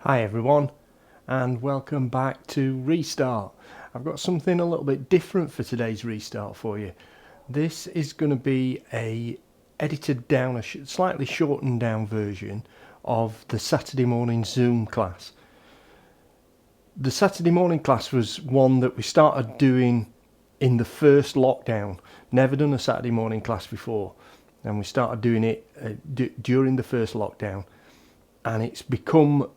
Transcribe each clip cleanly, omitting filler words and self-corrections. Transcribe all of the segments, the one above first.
Hi everyone, and welcome back to Restart. I've got something a little bit different for today's Restart for you. This is going to be a edited down, a slightly shortened down version of the Saturday morning Zoom class. The Saturday morning class was one that we started doing in the first lockdown. Never done a Saturday morning class before, and we started doing it during the first lockdown, and it's become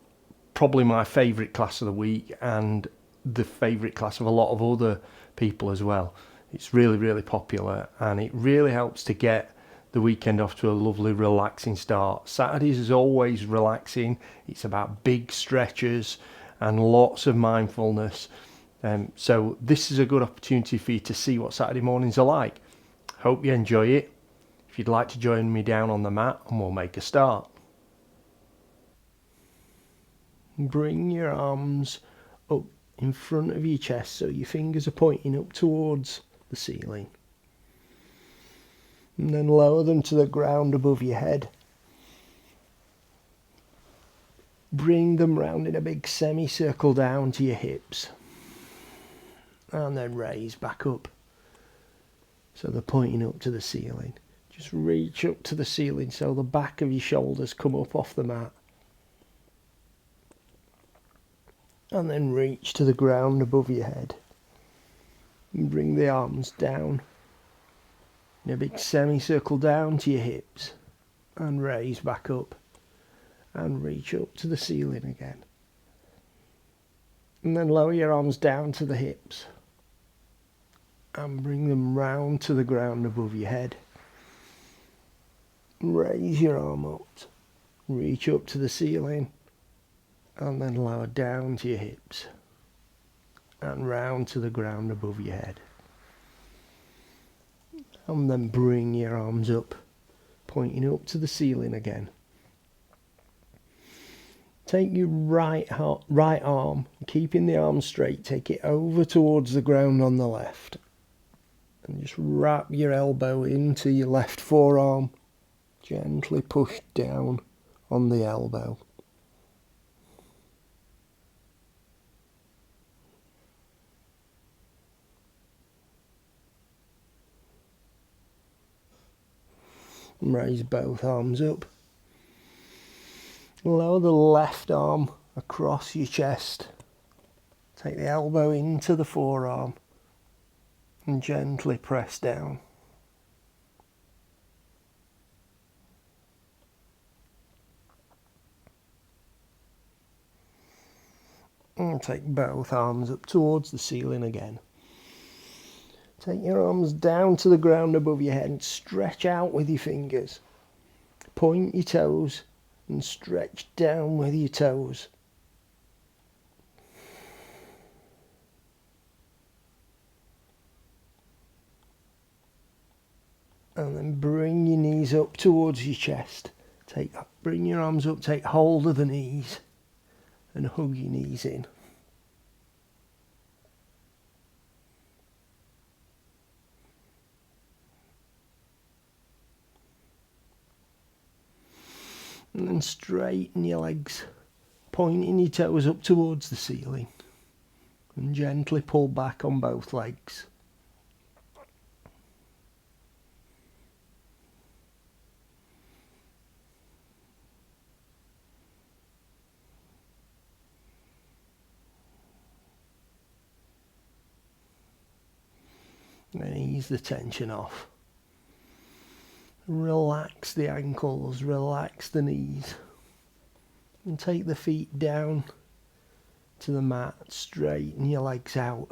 probably my favourite class of the week and the favourite class of a lot of other people as well. It's really popular, and it really helps to get the weekend off to a lovely relaxing start. Saturdays is always relaxing. It's about big stretches and lots of mindfulness. So this is a good opportunity for you to see what Saturday mornings are like. Hope you enjoy it. If you'd like to join me down on the mat, and we'll make a start. Bring your arms up in front of your chest so your fingers are pointing up towards the ceiling. And then lower them to the ground above your head. Bring them round in a big semicircle down to your hips. And then raise back up. So they're pointing up to the ceiling. Just reach up to the ceiling so the back of your shoulders come up off the mat. And then reach to the ground above your head. And bring the arms down in a big semicircle down to your hips. And raise back up. And reach up to the ceiling again. And then lower your arms down to the hips. And bring them round to the ground above your head. Raise your arm up. Reach up to the ceiling. And then lower down to your hips and round to the ground above your head. And then bring your arms up, pointing up to the ceiling again. Take your right arm, keeping the arm straight, take it over towards the ground on the left. And just wrap your elbow into your left forearm. Gently push down on the elbow. Raise both arms up. Lower the left arm across your chest. Take the elbow into the forearm and gently press down. And take both arms up towards the ceiling again. Take your arms down to the ground above your head and stretch out with your fingers. Point your toes and stretch down with your toes. And then bring your knees up towards your chest. Bring your arms up, take hold of the knees and hug your knees in. And then straighten your legs, pointing your toes up towards the ceiling. And gently pull back on both legs. And ease the tension off. Relax the ankles, relax the knees. And take the feet down to the mat, straighten your legs out.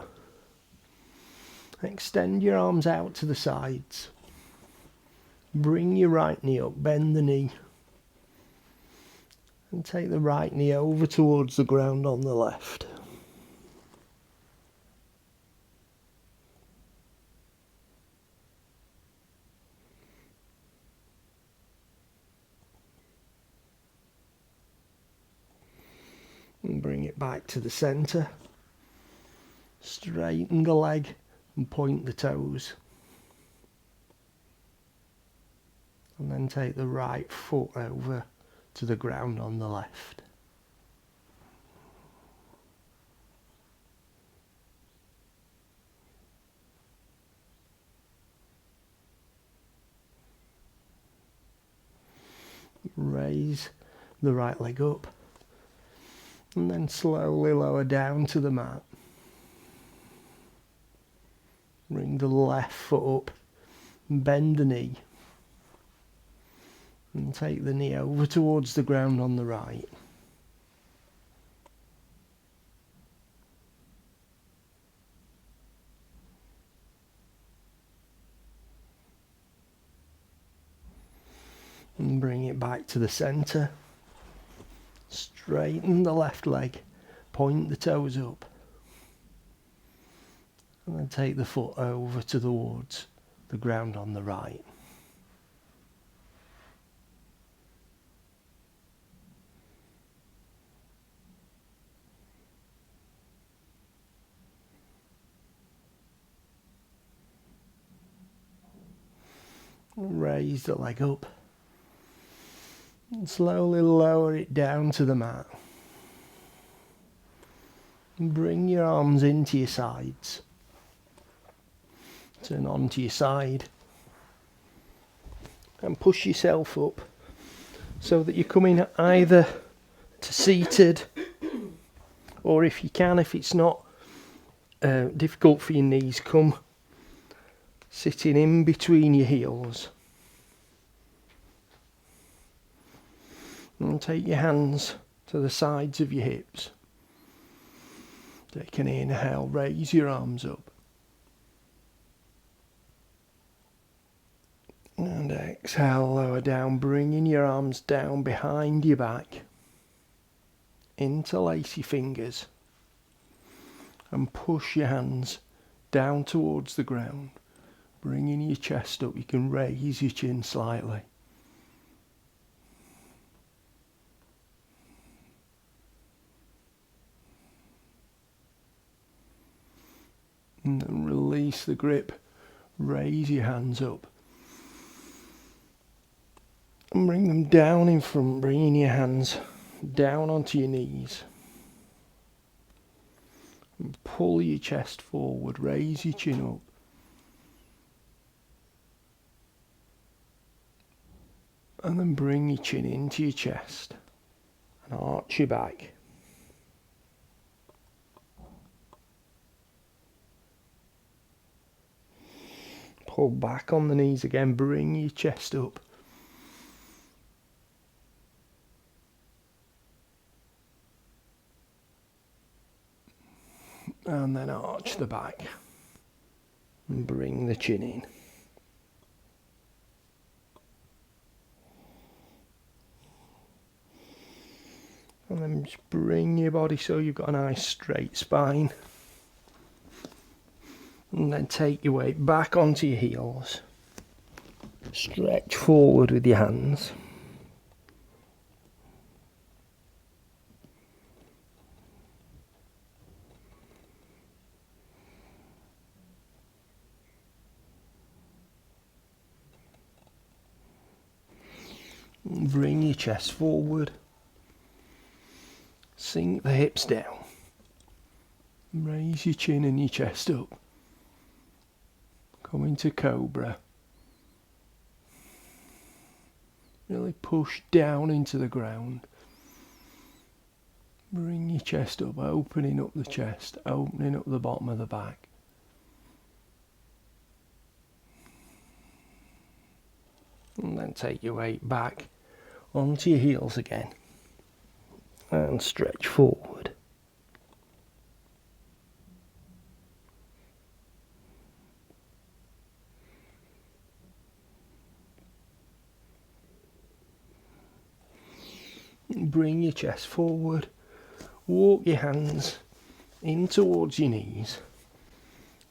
Extend your arms out to the sides. Bring your right knee up, bend the knee. And take the right knee over towards the ground on the left. And bring it back to the centre. Straighten the leg and point the toes. And then take the right foot over to the ground on the left. Raise the right leg up and then slowly lower down to the mat. Bring the left foot up, bend the knee and take the knee over towards the ground on the right. And bring it back to the centre. Straighten the left leg, point the toes up. And then take the foot over towards the ground on the right. Raise the leg up and slowly lower it down to the mat. Bring your arms into your sides. Turn onto your side and push yourself up so that you're coming either to seated, or if you can, if it's not difficult for your knees, come sitting in between your heels. And take your hands to the sides of your hips. Take an inhale, raise your arms up. And exhale, lower down, bringing your arms down behind your back. Interlace your fingers and push your hands down towards the ground, bringing your chest up. You can raise your chin slightly. And then release the grip, raise your hands up. And bring them down in front, bringing your hands down onto your knees. And pull your chest forward, raise your chin up. And then bring your chin into your chest and arch your back. Pull back on the knees again, bring your chest up. And then arch the back. And bring the chin in. And then just bring your body so you've got a nice straight spine. And then take your weight back onto your heels. Stretch forward with your hands. And bring your chest forward. Sink the hips down. Raise your chin and your chest up. Come into Cobra. Really push down into the ground. Bring your chest up, opening up the chest, opening up the bottom of the back. And then take your weight back onto your heels again. And stretch forward. Bring your chest forward, walk your hands in towards your knees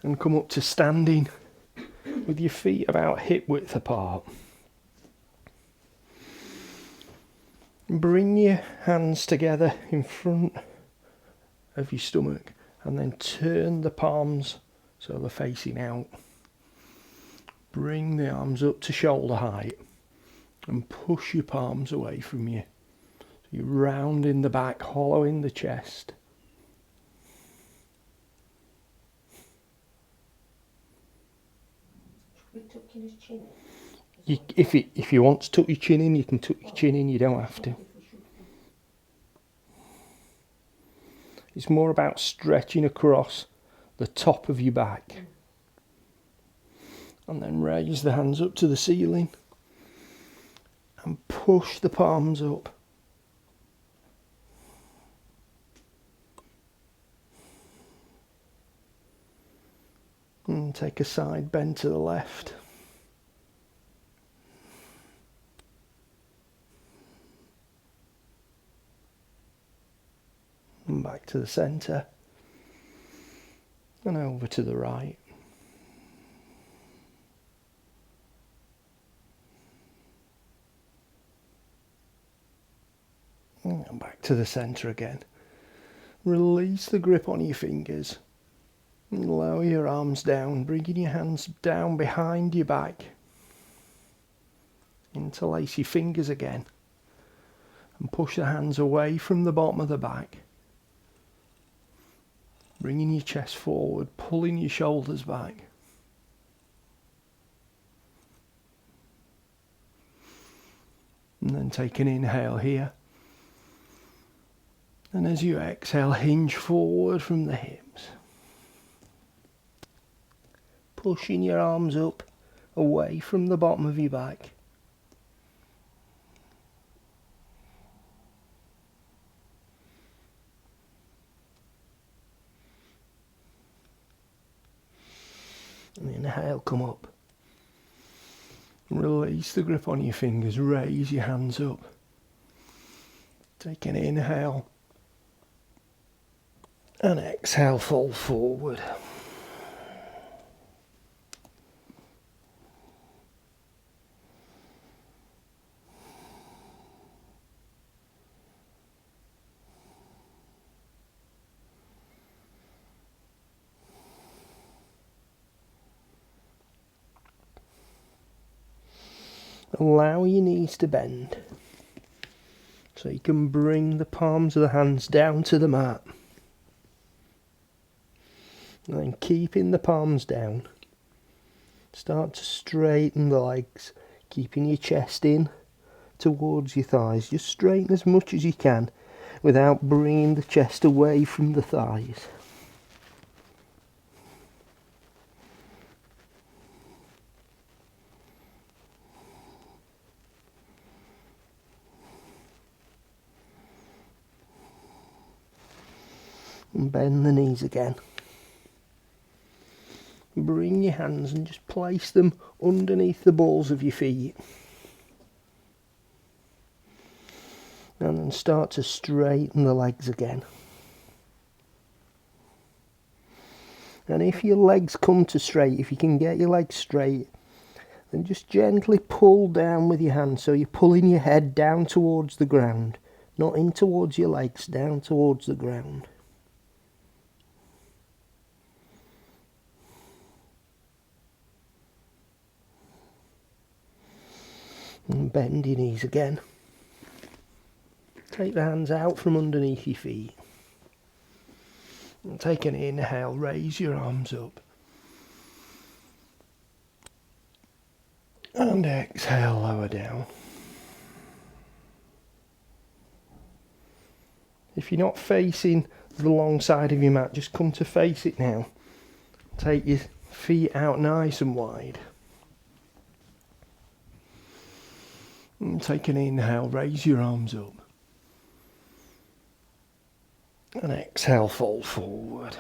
and come up to standing with your feet about hip width apart. Bring your hands together in front of your stomach and then turn the palms so they're facing out. Bring the arms up to shoulder height and push your palms away from you. You're rounding the back, hollowing the chest. If you want to tuck your chin in, you can tuck your chin in, you don't have to. It's more about stretching across the top of your back. And then raise the hands up to the ceiling and push the palms up. And take a side bend to the left. And back to the centre. And over to the right. And back to the centre again. Release the grip on your fingers. And lower your arms down, bringing your hands down behind your back. Interlace your fingers again. And push the hands away from the bottom of the back. Bringing your chest forward, pulling your shoulders back. And then take an inhale here. And as you exhale, hinge forward from the hips. Pushing your arms up, away from the bottom of your back. And inhale, come up. Release the grip on your fingers, raise your hands up. Take an inhale. And exhale, fold forward. Allow your knees to bend so you can bring the palms of the hands down to the mat. And then keeping the palms down, start to straighten the legs, keeping your chest in towards your thighs. Just straighten as much as you can without bringing the chest away from the thighs. And bend the knees again. Bring your hands and just place them underneath the balls of your feet. And then start to straighten the legs again. And if your legs come to straight, if you can get your legs straight, then just gently pull down with your hands. So you're pulling your head down towards the ground, not in towards your legs, down towards the ground. And bend your knees again. Take the hands out from underneath your feet. And take an inhale, raise your arms up. And exhale, lower down. If you're not facing the long side of your mat, just come to face it now. Take your feet out nice and wide. And take an inhale, raise your arms up. And exhale, fold forward.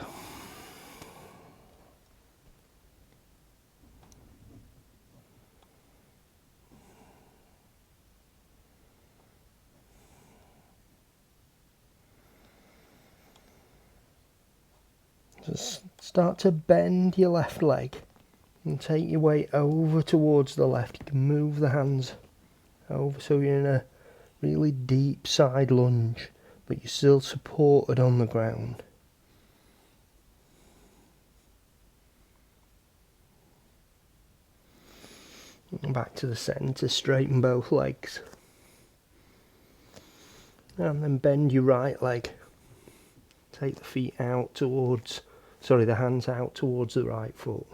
Just start to bend your left leg and take your weight over towards the left. You can move the hands over so you're in a really deep side lunge, but you're still supported on the ground. And back to the centre, straighten both legs. And then bend your right leg. Take the feet out towards, the hands out towards the right foot.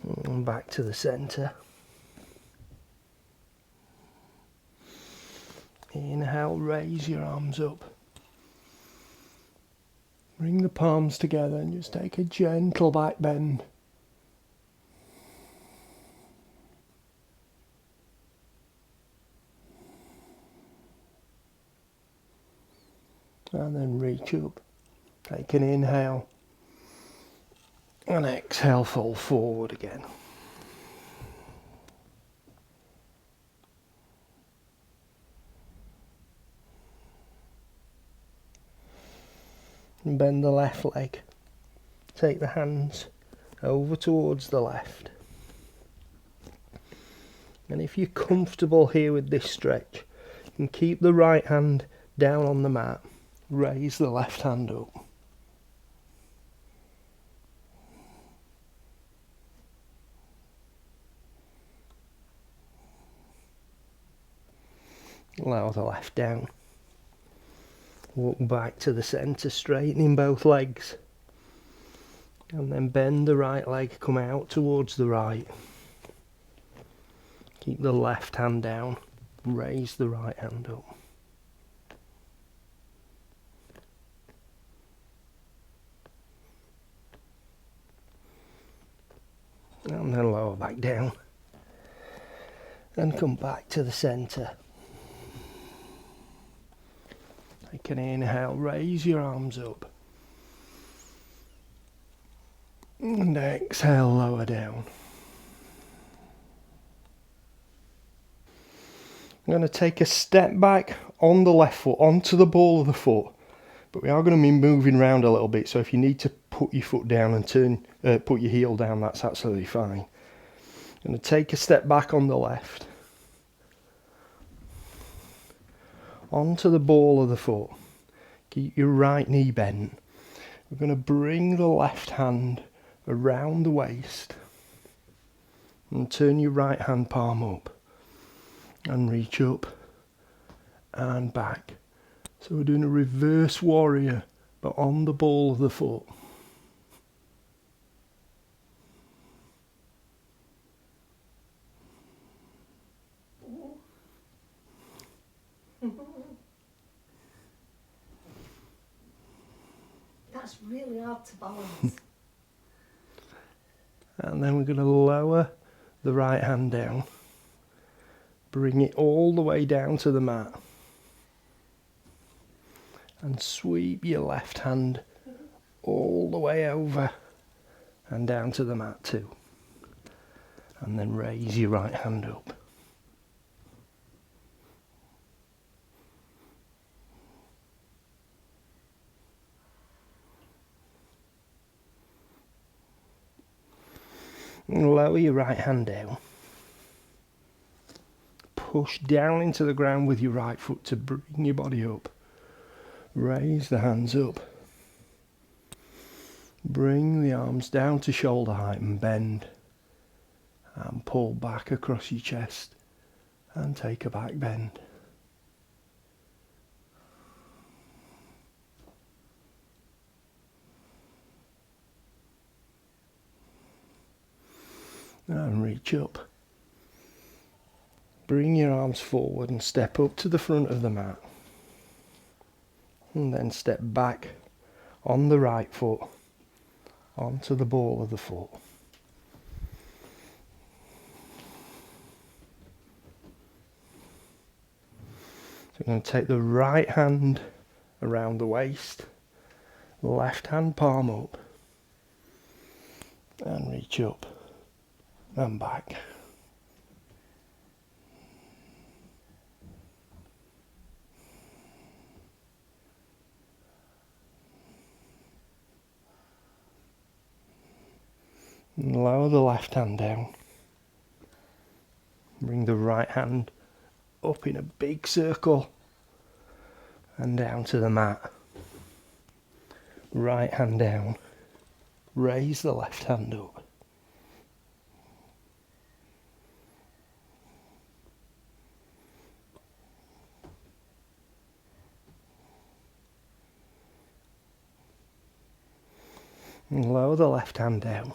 And back to the centre. Inhale, raise your arms up. Bring the palms together and just take a gentle back bend. And then reach up. Take an inhale. And exhale, fold forward again. And bend the left leg. Take the hands over towards the left. And if you're comfortable here with this stretch, you can keep the right hand down on the mat. Raise the left hand up. Allow the left down. Walk back to the centre, straightening both legs. And then bend the right leg, come out towards the right. Keep the left hand down, raise the right hand up. And then lower back down. And come back to the centre. Take an inhale, raise your arms up. And exhale, lower down. I'm going to take a step back on the left foot, onto the ball of the foot. But we are going to be moving around a little bit, so if you need to put your foot down and put your heel down, that's absolutely fine. I'm going to take a step back on the left. Onto the ball of the foot. Keep your right knee bent. We're going to bring the left hand around the waist and turn your right hand palm up and reach up and back. So we're doing a reverse warrior, but on the ball of the foot. That's really hard to balance. And then we're going to lower the right hand down. Bring it all the way down to the mat. And sweep your left hand all the way over and down to the mat too. And then raise your right hand up. And lower your right hand down. Push down into the ground with your right foot to bring your body up. Raise the hands up. Bring the arms down to shoulder height and bend. And pull back across your chest and take a back bend. And reach up. Bring your arms forward and step up to the front of the mat. And then step back on the right foot onto the ball of the foot. So we're going to take the right hand around the waist, left hand palm up, and reach up and back. And lower the left hand down. Bring the right hand up in a big circle and down to the mat. Right hand down. Raise the left hand up. And lower the left hand down.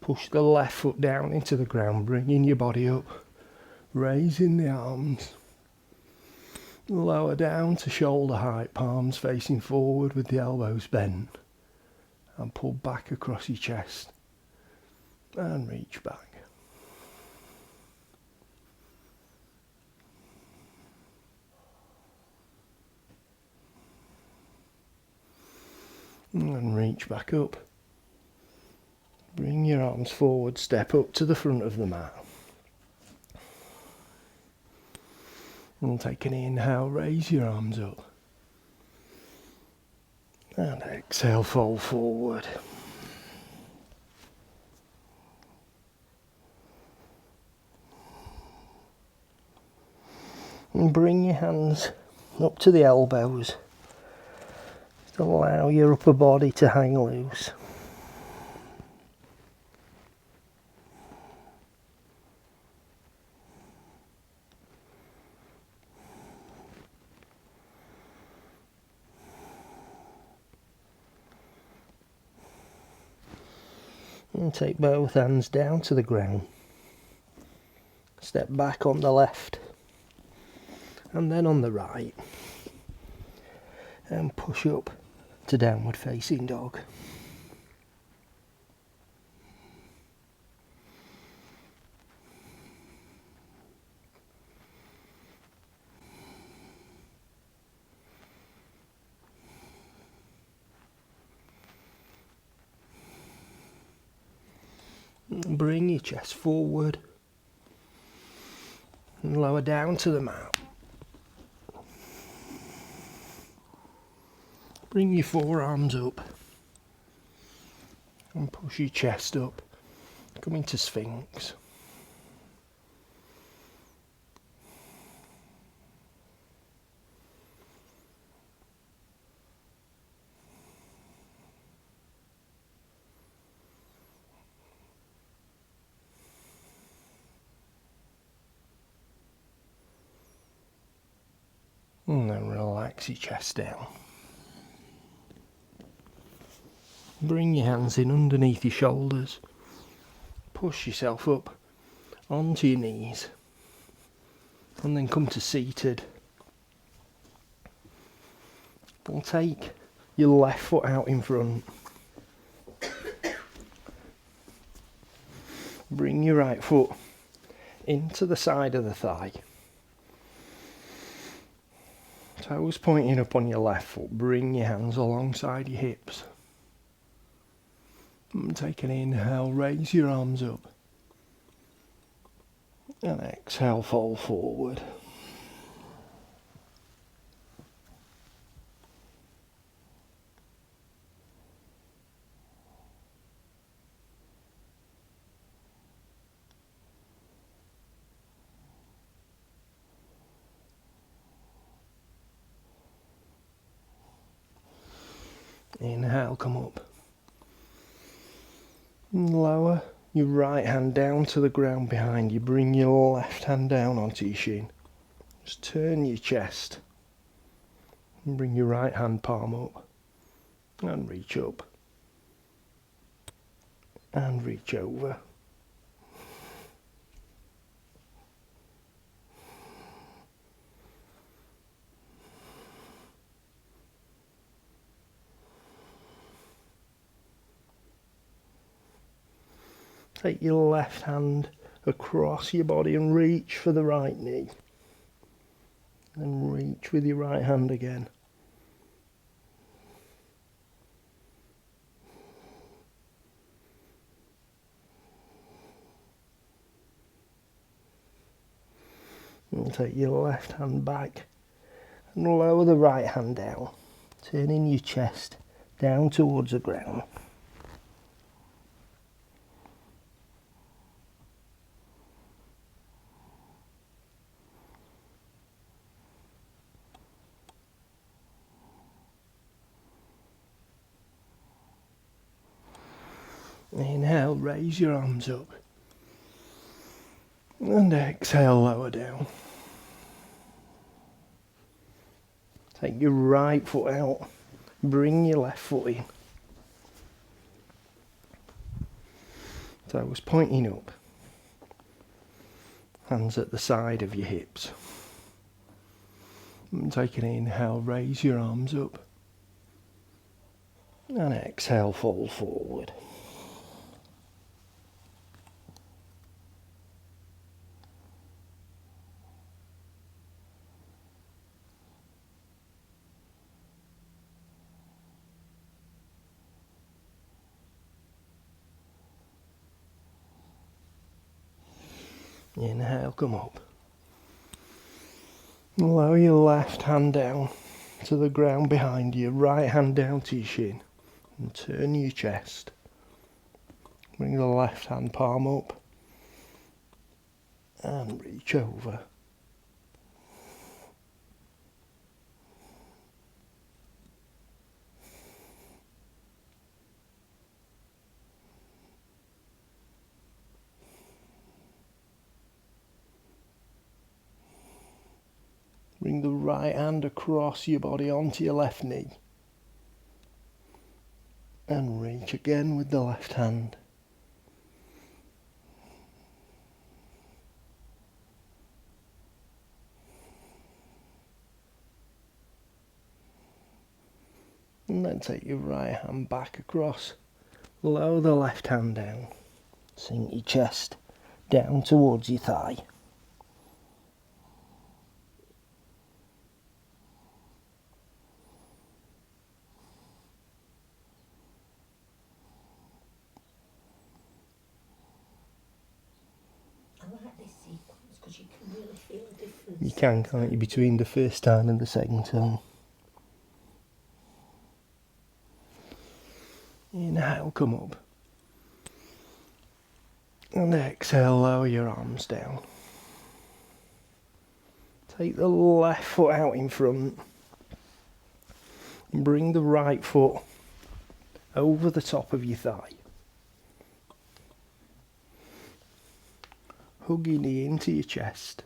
Push the left foot down into the ground, bringing your body up, raising the arms. Lower down to shoulder height, palms facing forward with the elbows bent. And pull back across your chest. And reach back. And reach back up. Bring your arms forward, step up to the front of the mat. And take an inhale, raise your arms up. And exhale, fold forward. And bring your hands up to the elbows. Just allow your upper body to hang loose. And take both hands down to the ground. Step back on the left. And then on the right. And push up to downward facing dog. Bring your chest forward and lower down to the mat. Bring your forearms up and push your chest up. Come into Sphinx. And then relax your chest down. Bring your hands in underneath your shoulders. Push yourself up onto your knees. And then come to seated. And take your left foot out in front. Bring your right foot into the side of the thigh. Toes pointing up on your left foot. Bring your hands alongside your hips. And take an inhale, raise your arms up. And exhale, fold forward. Inhale, come up. And lower your right hand down to the ground behind you. Bring your left hand down onto your shin. Just turn your chest. And bring your right hand palm up. And reach up. And reach over. Take your left hand across your body and reach for the right knee. And reach with your right hand again. And take your left hand back and lower the right hand down, turning your chest down towards the ground. Inhale, raise your arms up. And exhale, lower down. Take your right foot out. Bring your left foot in. Toes pointing up. Hands at the side of your hips. And take an inhale, raise your arms up. And exhale, fold forward. Inhale, come up. Lower your left hand down to the ground behind you, right hand down to your shin, and turn your chest. Bring the left hand palm up and reach over. Bring the right hand across your body onto your left knee. And reach again with the left hand. And then take your right hand back across. Lower the left hand down. Sink your chest down towards your thigh. I like this sequence because you can really feel a difference. You can, can't you, between the first time and the second time. Inhale, come up. And exhale, lower your arms down. Take the left foot out in front. And bring the right foot over the top of your thigh. Hug your knee into your chest.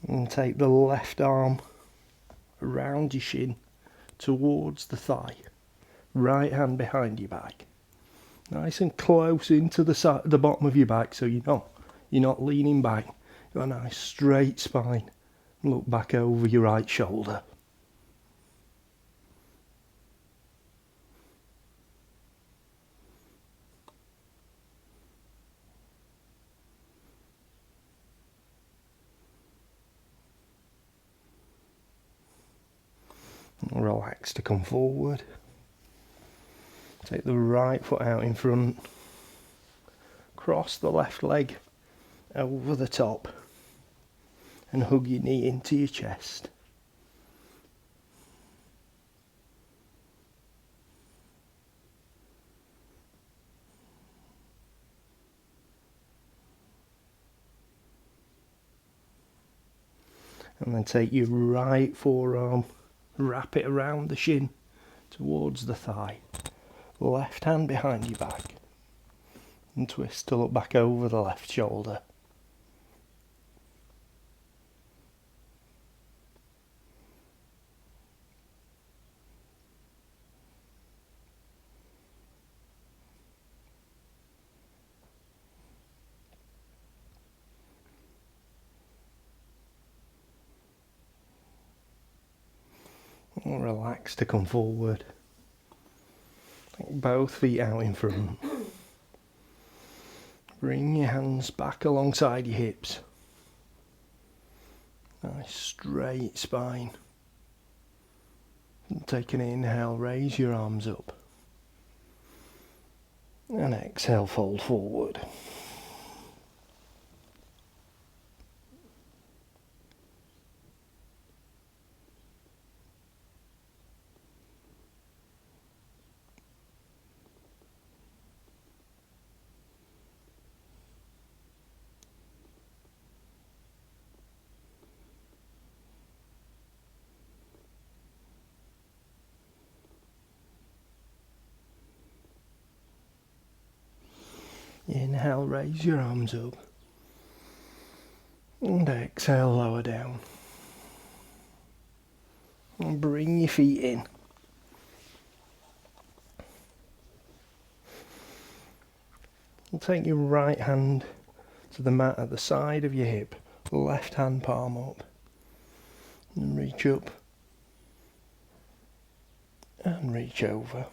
And take the left arm around your shin towards the thigh. Right hand behind your back. Nice and close into the bottom of your back so you're not leaning back. You've got a nice straight spine. Look back over your right shoulder. Relax to come forward. Take the right foot out in front. Cross the left leg over the top. And hug your knee into your chest. And then take your right forearm, wrap it around the shin towards the thigh. Left hand behind your back. And twist to look back over the left shoulder. And relax to come forward. Take both feet out in front. Bring your hands back alongside your hips. Nice straight spine. And take an inhale, raise your arms up. And exhale, fold forward. Inhale, raise your arms up. And exhale, lower down. And bring your feet in. And take your right hand to the mat at the side of your hip, left hand palm up. And reach up. And reach over.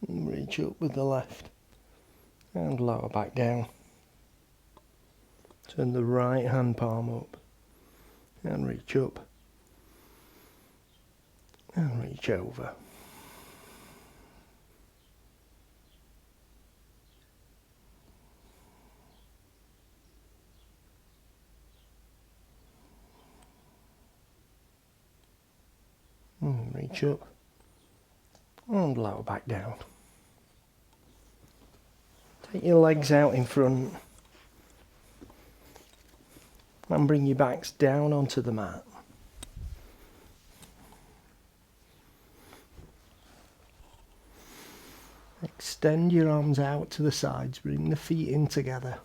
And reach up with the left. And lower back down. Turn the right hand palm up. And reach up. And reach over. And reach up. And lower back down. Take your legs out in front. And bring your backs down onto the mat. Extend your arms out to the sides, bring the feet in together.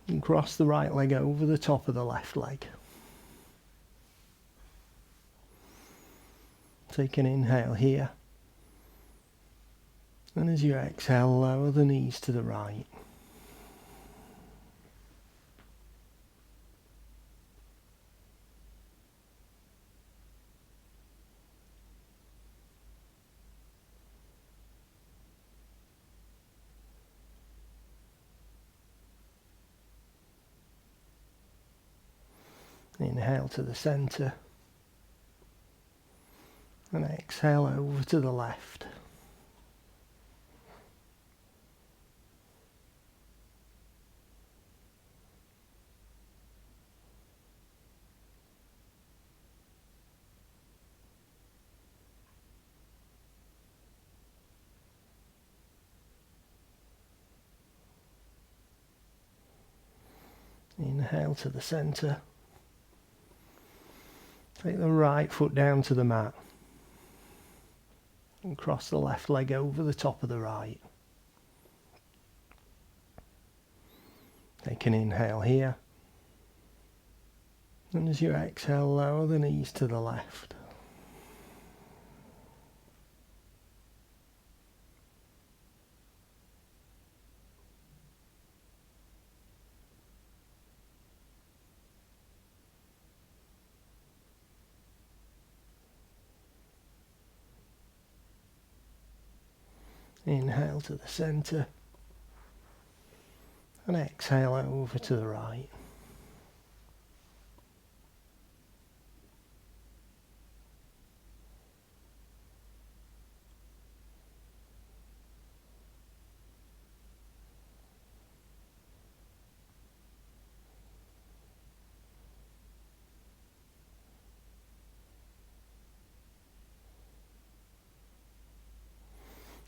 And cross the right leg over the top of the left leg. Take an inhale here. And as you exhale, lower the knees to the right. Inhale to the centre. And exhale over to the left. Inhale to the centre. Take the right foot down to the mat. And cross the left leg over the top of the right. Take an inhale here. And as you exhale, lower the knees to the left. Inhale to the centre. And exhale over to the right.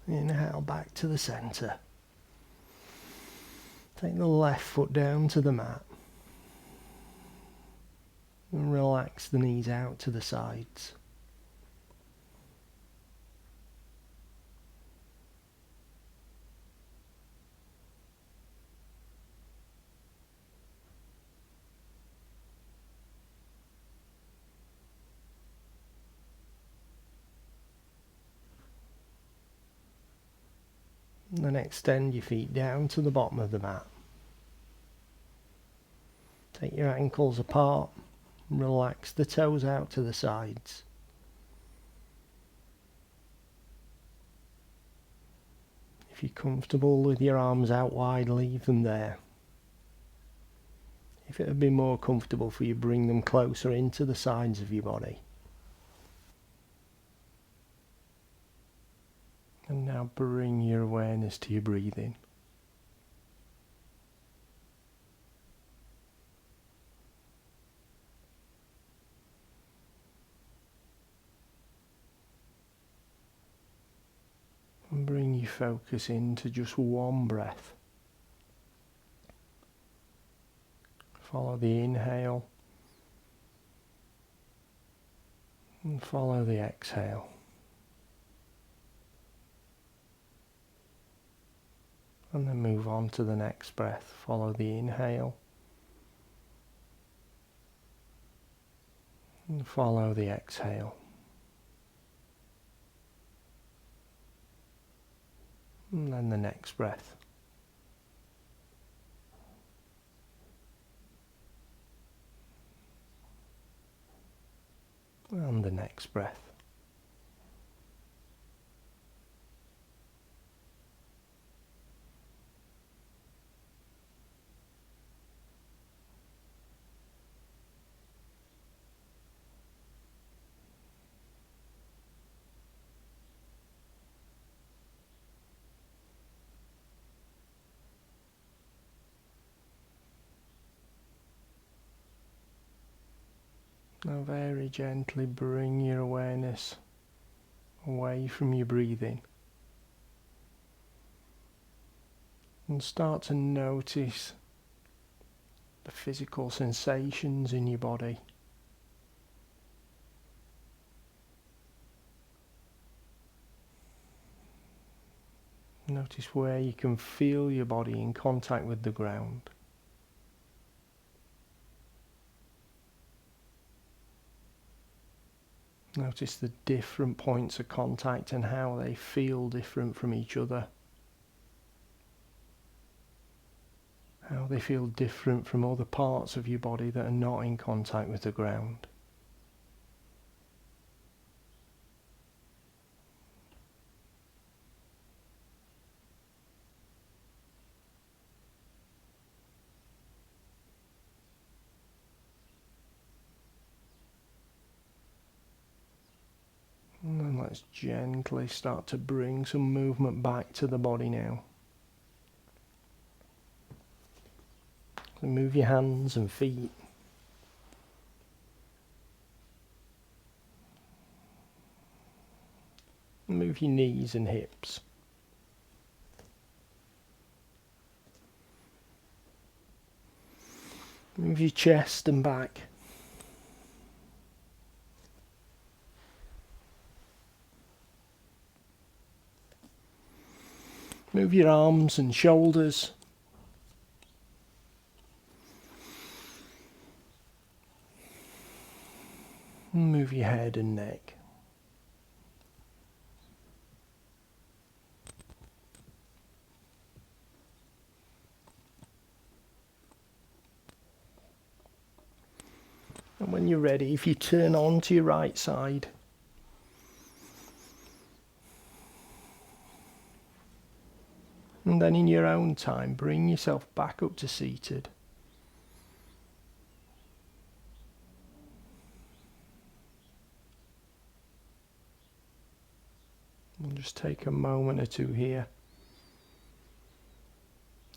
Inhale back to the centre. Take the left foot down to the mat. And relax the knees out to the sides. And then extend your feet down to the bottom of the mat. Take your ankles apart. Relax the toes out to the sides. If you're comfortable with your arms out wide, leave them there. If it would be more comfortable for you, bring them closer into the sides of your body. And now bring your awareness to your breathing. And bring your focus into just one breath. Follow the inhale and follow the exhale. And then move on to the next breath. Follow the inhale and follow the exhale. And then the next breath. And the next breath. Now very gently bring your awareness away from your breathing and start to notice the physical sensations in your body. Notice where you can feel your body in contact with the ground. Notice the different points of contact and how they feel different from each other. How they feel different from other parts of your body that are not in contact with the ground. And then let's gently start to bring some movement back to the body now. So move your hands and feet. Move your knees and hips. Move your chest and back. Move your arms and shoulders. Move your head and neck. And when you're ready, if you turn on to your right side, and then in your own time, bring yourself back up to seated. And just take a moment or two here.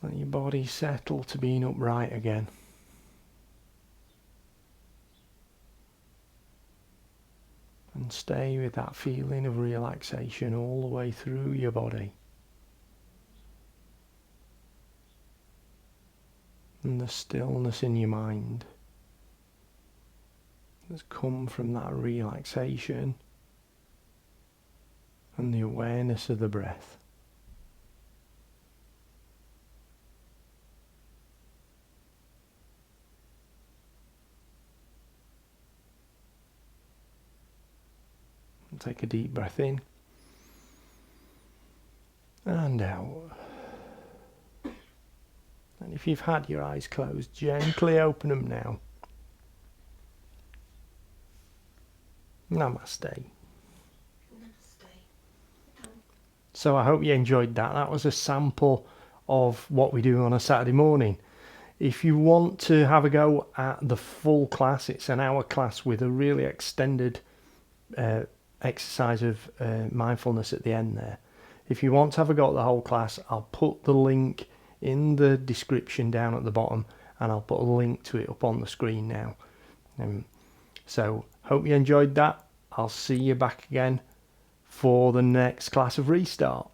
Let your body settle to being upright again. And stay with that feeling of relaxation all the way through your body. And the stillness in your mind that's come from that relaxation and the awareness of the breath. And take a deep breath in and out. And if you've had your eyes closed, gently open them now. Namaste. So I hope you enjoyed that. That was a sample of what we do on a Saturday morning. If you want to have a go at the full class, it's an hour class with a really extended exercise of mindfulness at the end there. If you want to have a go at the whole class, I'll put the link in the description down at the bottom, and I'll put a link to it up on the screen now. So hope you enjoyed that. I'll see you back again for the next class of Restart.